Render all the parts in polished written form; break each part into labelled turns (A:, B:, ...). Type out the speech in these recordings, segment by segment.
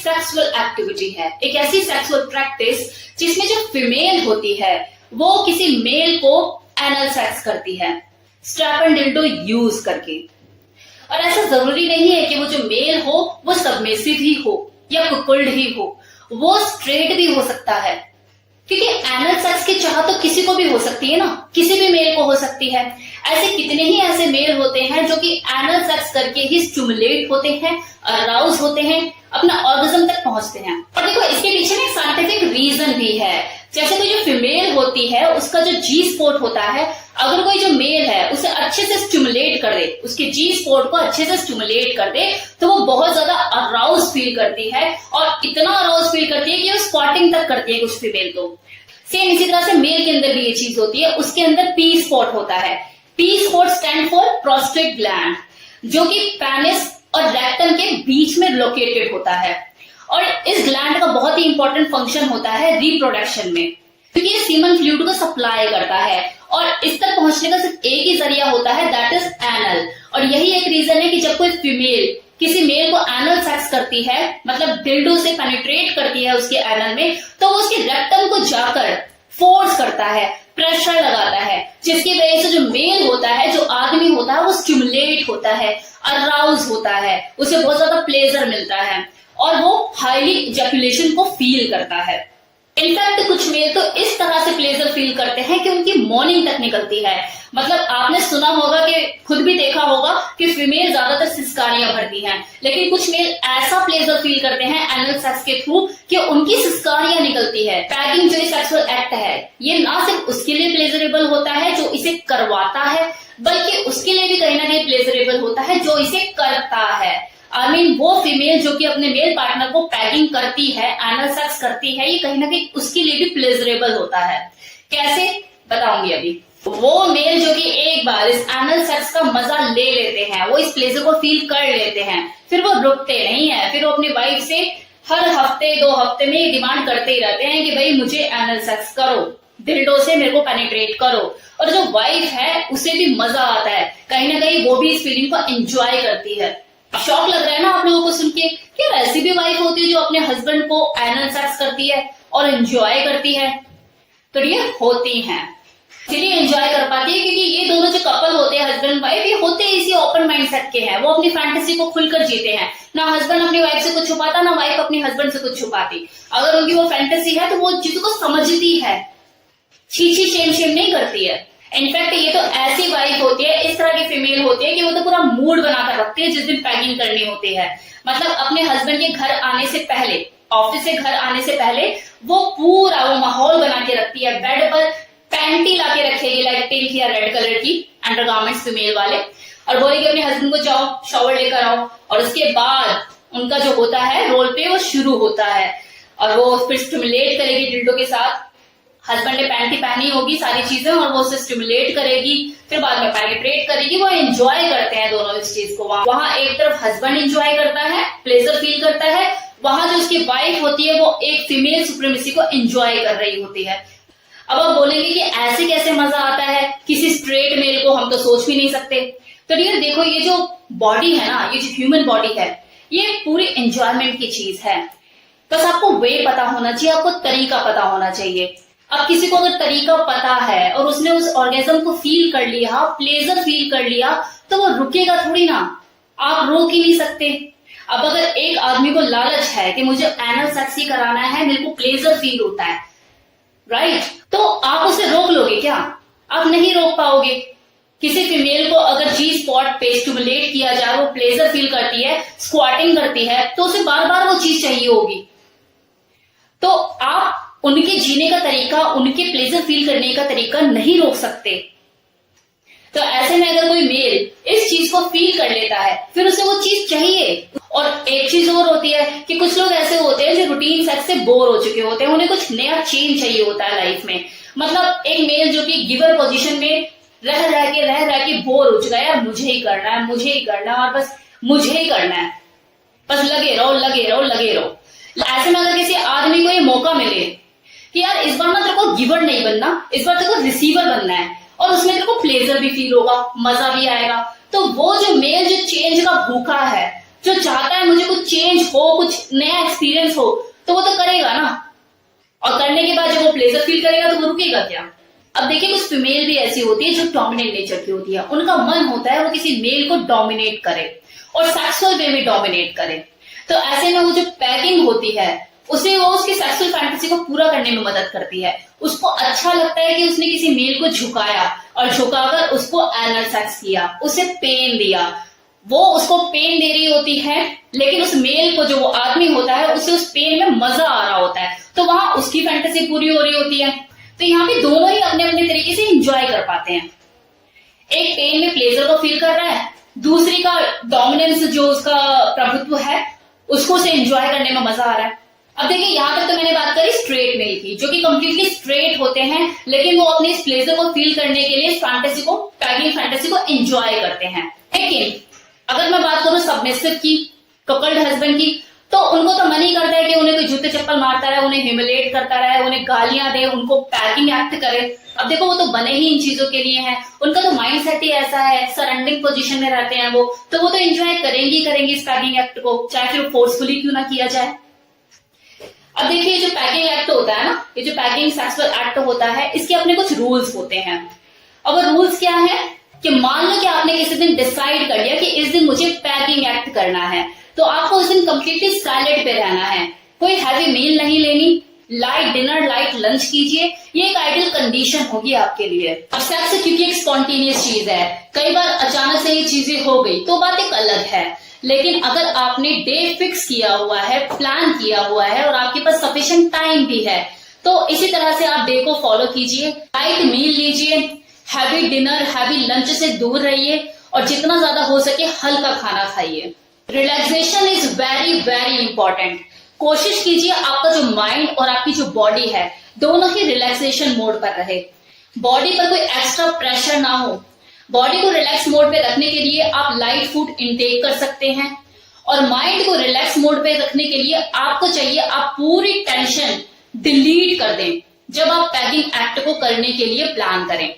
A: Sexual activity है, एक ऐसी सेक्सुअल प्रैक्टिस जिसमें जो फीमेल होती है वो किसी मेल को एनल सेक्स करती है स्ट्रैप एंड डिल्डो यूज करके। और ऐसा जरूरी नहीं है कि वो जो मेल हो वो सबमिसिव ही हो या कुकुल्ड ही हो, वो स्ट्रेट भी हो सकता है, क्योंकि एनल सेक्स की चाह तो किसी को भी हो सकती है ना, किसी भी मेल को हो सकती है। ऐसे कितने ही ऐसे मेल होते हैं जो कि एनल सेक्स करके ही स्टिमुलेट होते हैं, अराउज होते हैं, अपना ऑर्गेज्म तक पहुंचते हैं। और देखो इसके पीछे ना साइंटिफिक रीजन भी है। जैसे कोई जो फीमेल होती है उसका जो जी स्पॉट होता है, अगर कोई जो मेल है उसे अच्छे से स्टिमुलेट कर दे, उसके जी स्पॉट को अच्छे से स्टिमुलेट कर दे, तो वो बहुत ज्यादा अराउज फील करती है और इतना अराउज फील करती है कि वो स्क्वाटिंग तक करती है कुछ फीमेल तो। सेम इसी तरह से मेल के अंदर भी ये चीज होती है, उसके अंदर पी स्पॉट होता है। P spot stand for prostate gland, जो कि पेनिस और रेक्टम के बीच में लोकेटेड होता है। और इस ग्लैंड का बहुत ही इंपॉर्टेंट फंक्शन होता है रिप्रोडक्शन में, क्योंकि ये सीमन फ्लूइड को सप्लाई करता है और इस तक पहुंचने का सिर्फ एक ही जरिया होता है, दैट इज एनल। और यही एक रीजन है कि जब कोई फीमेल किसी मेल को एनल सेक्स करती है, मतलब डिल्डो से पेनिट्रेट करती है उसके एनल में, तो वो उसके रेक्टम को जाकर फोर्स करता है, प्रेशर लगाता है, जिसकी वजह से जो मेल होता है, जो आदमी होता है, वो स्टिमुलेट होता है, अराउज होता है, उसे बहुत ज्यादा प्लेजर मिलता है और वो हाईली इजैकुलेशन को फील करता है। इनफैक्ट कुछ मेल तो इस तरह से प्लेजर फील करते हैं कि उनकी मॉर्निंग तक निकलती है। मतलब आपने सुना होगा कि खुद भी देखा होगा कि फीमेल ज्यादातर सिस्कारियां भरती हैं, लेकिन कुछ मेल ऐसा प्लेजर फील करते हैं एनल सेक्स के थ्रू कि उनकी सिस्कारियां निकलती है। पैगिंग जो सेक्सुअल एक्ट है, ये ना सिर्फ उसके लिए प्लेजरेबल होता है जो इसे करवाता है, बल्कि उसके लिए भी कहीं ना कहीं प्लेजरेबल होता है जो इसे करता है। आई मीन वो फीमेल जो कि अपने मेल पार्टनर को पैगिंग करती है, एनल सेक्स करती है, ये कहीं ना कहीं उसके लिए भी प्लेजरेबल होता है। कैसे बताऊंगी अभी। वो मेल जो कि एक बार इस एनल सेक्स का मजा ले लेते हैं, वो इस प्लेजर को फील कर लेते हैं, फिर वो रुकते नहीं है, फिर वो अपनी वाइफ से हर हफ्ते 2 हफ्ते में डिमांड करते ही रहते हैं कि भाई मुझे एनल सेक्स करो, डिल्डो से मेरे को पेनिट्रेट करो। और जो वाइफ है उसे भी मजा आता है, कहीं ना कहीं वो भी इस फीलिंग को एंजॉय करती है। शौक लग रहा है ना आप लोगों को सुन के, क्या ऐसी भी वाइफ होती है जो अपने हस्बैंड को एनल सेक्स करती है और एंजॉय करती है? तो ये होती हैं, इसलिए एंजॉय कर पाती है क्योंकि ये दोनों जो कपल होते हैं हस्बैंड वाइफ, ये होते इसी ओपन माइंडसेट के हैं। वो अपनी फैंटेसी को खुलकर जीते हैं, ना हस्बैंड अपनी वाइफ से कुछ छुपाता, ना वाइफ अपनी हस्बैंड से कुछ छुपाती। अगर उनकी वो फैंटेसी है तो वो चीज को समझती है, छीछी शेम शेम नहीं करती है। इनफैक्ट ये तो ऐसी वाइफ होती है, इस तरह की फीमेल होती है कि वो तो पूरा मूड बनाकर रखती है जिस दिन पैकिंग करनी होती है। मतलब अपने हस्बैंड के घर आने से पहले, ऑफिस से घर आने से पहले वो पूरा वो माहौल बना के रखती है। बेड पर पैंटी लाके रखेगी, लाइक पिंक या रेड कलर की अंडरगारमेंट्स फीमेल वाले, और बोलेगी अपने हस्बैंड को जाओ शॉवर लेकर आओ। और उसके बाद उनका जो होता है रोल पे वो शुरू होता है और वो फिर स्टिमुलेट करेगी डिल्डो के साथ। हस्बैंड ने पैंटी पहनी होगी, सारी चीजें, और वो उसे स्टिमुलेट करेगी, फिर बाद में पेनिट्रेट करेगी। वो एंजॉय करते हैं दोनों इस चीज को। वहां एक तरफ हस्बैंड एंजॉय करता है, प्लेजर फील करता है, वहां जो उसकी वाइफ होती है वो एक फीमेल सुप्रीमेसी को एंजॉय कर रही होती है। अब आप बोलेंगे कि ऐसे कैसे मजा आता है, किसी स्ट्रेट मेल को हम तो सोच भी नहीं सकते। तो डियर देखो, ये जो बॉडी है ना, ये जो ह्यूमन बॉडी है, ये पूरी एंजॉयमेंट की चीज है। बस आपको वे पता होना चाहिए, आपको तरीका पता होना चाहिए। अब किसी को अगर तरीका पता है और उसने उस ऑर्गेज्म को फील कर लिया, प्लेजर फील कर लिया, तो वो रुकेगा थोड़ी ना, आप रोक ही नहीं सकते। अब अगर एक आदमी को लालच है कि मुझे एनल सेक्स ही कराना है, मेरे को प्लेजर फील होता है, राइट, तो आप उसे रोक लोगे क्या? आप नहीं रोक पाओगे। किसी फीमेल को अगर जी स्पॉट पे स्टिमुलेट किया जाए, वो प्लेजर फील करती है, स्क्वाटिंग करती है, तो उसे बार बार वो चीज चाहिए होगी। तो आप उनके जीने का तरीका, उनके प्लेजर फील करने का तरीका नहीं रोक सकते। तो ऐसे में अगर कोई मेल इस चीज को फील कर लेता है, फिर उसे वो चीज चाहिए। और एक चीज और होती है कि कुछ लोग ऐसे होते हैं जो रूटीन सेक्स से बोर हो चुके होते हैं, उन्हें कुछ नया चेंज चाहिए होता है लाइफ में। मतलब एक मेल जो कि गिवर पोजीशन में रह रह के बोर हो चुका है, यार मुझे ही करना है, मुझे ही करना है, और बस मुझे ही करना है, बस लगे रहो लगे रहो लगे रहो। ऐसे में अगर किसी आदमी को ये मौका मिले कि यार इस बार ना तेरे को गिवर नहीं बनना, इस बार तेरे को रिसीवर बनना है, और उसमें तेरे को प्लेजर भी फील होगा, मजा भी आएगा, तो वो जो मेल जो चेंज का भूखा है, जो चाहता है मुझे कुछ चेंज हो, कुछ नया एक्सपीरियंस हो, तो वो तो करेगा ना। और करने के बाद जब वो प्लेजर फील करेगा तो वो रुकेगा क्या। अब देखिए कुछ फीमेल भी ऐसी होती है जो डोमिनेट नेचर की होती है। उनका मन होता है वो किसी मेल को डोमिनेट करे और सेक्सुअल वे में डोमिनेट करे। तो ऐसे में वो जो पैगिंग होती है उसे वो उसकी सेक्सुअल फैंटेसी को पूरा करने में मदद करती है। उसको अच्छा लगता है कि उसने किसी मेल को झुकाया और झुकाकर उसको एनल सेक्स किया, उसे पेन दिया। वो उसको पेन दे रही होती है, लेकिन उस मेल को, जो वो आदमी होता है, उसे उस पेन में मजा आ रहा होता है, तो वहां उसकी फैंटेसी पूरी हो रही होती है। तो यहाँ पे दोनों ही अपने अपने तरीके से एंजॉय कर पाते हैं। एक पेन में प्लेजर को फील कर रहा है, दूसरी का डोमिनेंस, जो उसका प्रभुत्व है, उसको उसे एंजॉय करने में मजा आ रहा है। अब देखिए यहाँ तक तो मैंने बात करी स्ट्रेट मेल की, जो कि कंप्लीटली स्ट्रेट होते हैं, लेकिन वो अपने इस प्लेजर को फील करने के लिए इस फैंटेसी को, पैगिंग फैंटेसी को एंजॉय करते हैं। लेकिन अगर मैं बात करूं सबमिसिव की, कपल्ड हस्बैंड की, तो उनको तो मन ही करता है कि उन्हें कोई जूते चप्पल मारता रहे, उन्हें ह्यूमिलेट करता रहे, उन्हें गालियां दे, उनको पैगिंग एक्ट करे। अब देखो वो तो बने ही इन चीजों के लिए हैं, उनका तो माइंड सेट ही ऐसा है, सरेंडिंग पोजीशन में रहते हैं वो, तो वो तो एंजॉय करेंगे इस पैगिंग एक्ट को, चाहे फिर फोर्सफुली क्यों ना किया जाए। अब देखिए जो पैगिंग एक्ट होता है ना, ये जो पैगिंग सेक्सुअल एक्ट होता है, इसके अपने कुछ रूल्स होते हैं। अब रूल्स क्या है कि मान लो कि आपने किसी दिन डिसाइड कर लिया कि इस दिन मुझे पैगिंग एक्ट करना है, तो आपको उस दिन कंप्लीटली साइलेंट पे रहना है, कोई हैवी मील नहीं लेनी, लाइट डिनर, लाइट लंच कीजिए। ये एक आइडियल कंडीशन होगी आपके लिए। अब सेक्स क्योंकि एक स्पॉन्टेनियस चीज है, कई बार अचानक से ये चीजें हो गई तो बात एक अलग है, लेकिन अगर आपने डे फिक्स किया हुआ है, प्लान किया हुआ है और आपके पास सफिशिएंट टाइम भी है, तो इसी तरह से आप डे को फॉलो कीजिए। लाइट मील लीजिए, हैवी डिनर, हैवी लंच से दूर रहिए और जितना ज्यादा हो सके हल्का खाना खाइए। Relaxation is very very important. कोशिश कीजिए आपका जो माइंड और आपकी जो बॉडी है दोनों ही रिलैक्सेशन मोड पर रहे, बॉडी पर कोई एक्स्ट्रा प्रेशर ना हो। बॉडी को रिलैक्स मोड पे रखने के लिए आप लाइट फूड इंटेक कर सकते हैं और माइंड को रिलैक्स मोड पे रखने के लिए आपको चाहिए आप पूरी टेंशन डिलीट कर दें जब आप पैगिंग एक्ट को करने के लिए प्लान करें।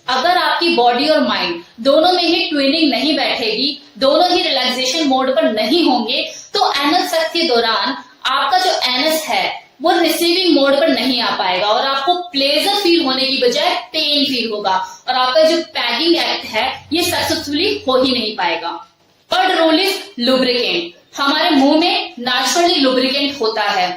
A: अगर आपकी बॉडी और माइंड दोनों में ही ट्विनिंग नहीं बैठेगी, दोनों ही रिलैक्सेशन मोड पर नहीं होंगे, तो एनल सेक्स के दौरान आपका जो एनस है वो रिसीविंग मोड पर नहीं आ पाएगा और आपको प्लेजर फील होने की बजाय पेन फील होगा और आपका जो पैगिंग एक्ट है ये सक्सेसफुली हो ही नहीं पाएगा। Third rule is lubricant. हमारे मुंह में नेचुरली लुब्रिकेंट होता है,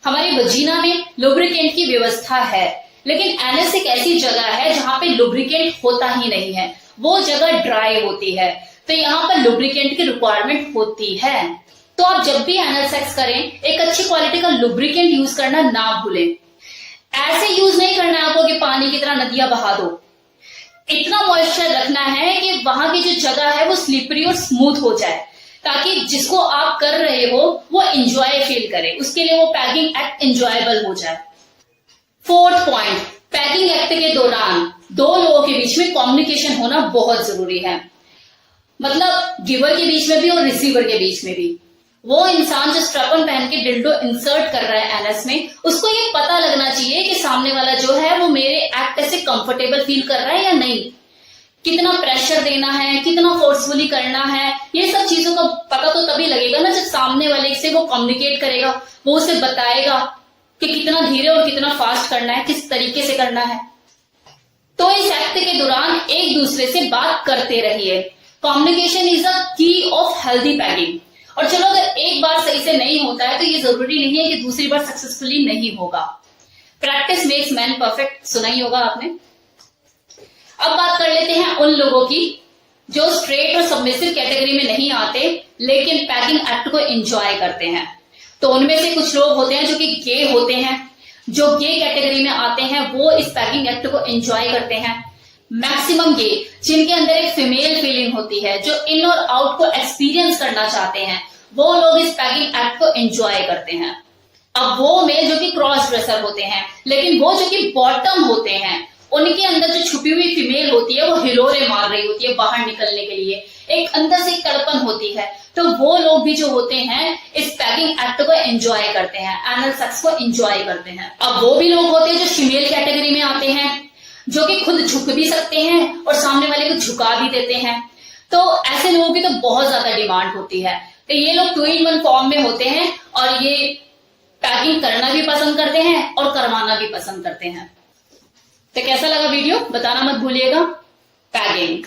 A: हमारी वजीना में लुब्रिकेंट की व्यवस्था है, लेकिन एनस एक ऐसी जगह है जहां पे लुब्रिकेंट होता ही नहीं है, वो जगह ड्राई होती है, तो यहाँ पर लुब्रिकेंट की रिक्वायरमेंट होती है। तो आप जब भी एनल सेक्स करें एक अच्छी क्वालिटी का लुब्रिकेंट यूज करना ना भूलें। ऐसे यूज नहीं करना है आपको कि पानी की तरह नदियां बहा दो। इतना मॉइस्चर रखना है कि वहां की जो जगह है वो स्लिपरी और स्मूथ हो जाए, ताकि जिसको आप कर रहे हो वो एंजॉय फील करे, उसके लिए वो पैगिंग एक्ट एंजॉयबल हो जाए। फोर्थ पॉइंट, पैगिंग एक्ट के दौरान दो लोगों के बीच में कम्युनिकेशन होना बहुत जरूरी है। मतलब गिवर के बीच में भी और रिसीवर के बीच में भी। वो इंसान जो स्ट्रैपन पहन के डिल्डो इंसर्ट कर रहा है एनस में, उसको ये पता लगना चाहिए कि सामने वाला जो है वो मेरे एक्ट से कंफर्टेबल फील कर रहा है या नहीं, कितना प्रेशर देना है, कितना फोर्सफुली करना है, ये सब चीजों का पता तो तभी लगेगा ना जब सामने वाले से वो कम्युनिकेट करेगा, वो उसे बताएगा कि कितना धीरे और कितना फास्ट करना है, किस तरीके से करना है। तो इस एक्ट के दौरान एक दूसरे से बात करते रहिए। कम्युनिकेशन इज अ की ऑफ हेल्दी पैगिंग। और चलो अगर एक बार सही से नहीं होता है तो ये जरूरी नहीं है कि दूसरी बार सक्सेसफुली नहीं होगा। प्रैक्टिस मेक्स मैन परफेक्ट, सुना ही होगा आपने। अब बात कर लेते हैं उन लोगों की जो स्ट्रेट और सबमिसिव कैटेगरी में नहीं आते लेकिन पैगिंग एक्ट को एंजॉय करते हैं। तो उनमें से कुछ लोग होते हैं जो कि गे होते हैं, जो गे कैटेगरी में आते हैं वो इस पैगिंग एक्ट को एंजॉय करते हैं। मैक्सिमम गे जिनके अंदर एक फीमेल फीलिंग होती है, जो इन और आउट को एक्सपीरियंस करना चाहते हैं, वो लोग इस पैगिंग एक्ट को एंजॉय करते हैं। अब वो मेल जो कि क्रॉस ड्रेसर होते हैं, लेकिन वो जो कि बॉटम होते हैं, उनके अंदर जो छुपी हुई फीमेल होती है वो हिलोरे मार रही होती है बाहर निकलने के लिए, एक अंदर से तड़पन होती है। तो वो लोग भी जो होते हैं इस पैगिंग एक्ट को एंजॉय करते हैं, एनल सेक्स को एंजॉय करते हैं। अब वो भी लोग होते हैं जो फीमेल कैटेगरी में आते हैं, जो कि खुद झुक भी सकते हैं और सामने वाले को झुका भी देते हैं। तो ऐसे लोगों की तो बहुत ज्यादा डिमांड होती है। तो ये लोग 2 in 1 फॉर्म में होते हैं और ये पैकिंग करना भी पसंद करते हैं और करवाना भी पसंद करते हैं। तो कैसा लगा वीडियो बताना मत भूलिएगा। पैकिंग